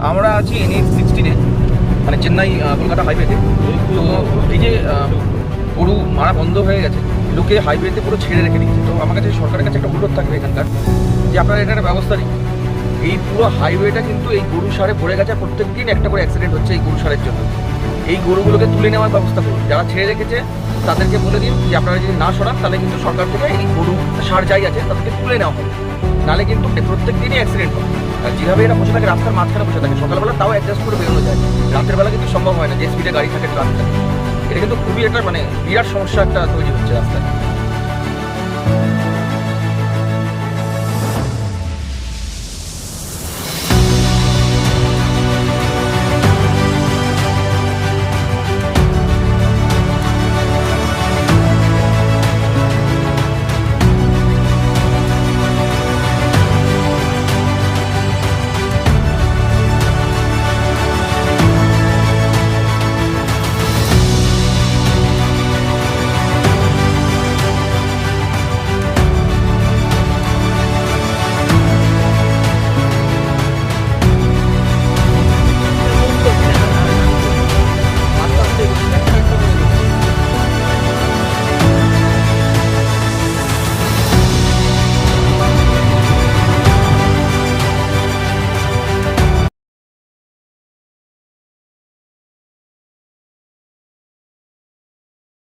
আমরা আছি NH-16-এ, মানে চেন্নাই কলকাতা হাইওয়েতে। তো এই যে গরু মারা বন্ধ হয়ে গেছে, লোকে হাইওয়েতে পুরো ছেড়ে রেখে দিচ্ছে। তো আমার কাছে সরকারের কাছে একটা অনুরোধ থাকবে এখানকার, যে আপনারা এটা একটা ব্যবস্থা নিন। এই পুরো হাইওয়েটা কিন্তু এই গরু সারে ভরে গেছে, প্রত্যেক দিন একটা করে অ্যাক্সিডেন্ট হচ্ছে এই গরু সারের জন্য। এই গরুগুলোকে তুলে নেওয়ার ব্যবস্থা করুন। যারা ছেড়ে রেখেছে তাদেরকে বলে দিন যে আপনারা যদি না সরান তাহলে কিন্তু সরকার থেকে এই গরু সার যাই আছে তাদেরকে তুলে নেওয়া হবে, নাহলে কিন্তু প্রত্যেক দিনই অ্যাক্সিডেন্ট হয়। আর যেভাবে এরা বসে থাকে, রাস্তার মাঝখানে বসে থাকে, সকালবেলা তাও অ্যাডজাস্ট করে বেরোনো যায়, রাতের বেলা কিন্তু সম্ভব হয় না, যে স্পিডে গাড়ি থাকে, ট্রাফিক থাকে। এটা কিন্তু খুবই একটা মানে বিরাট সমস্যা একটা তৈরি হচ্ছে রাস্তায়।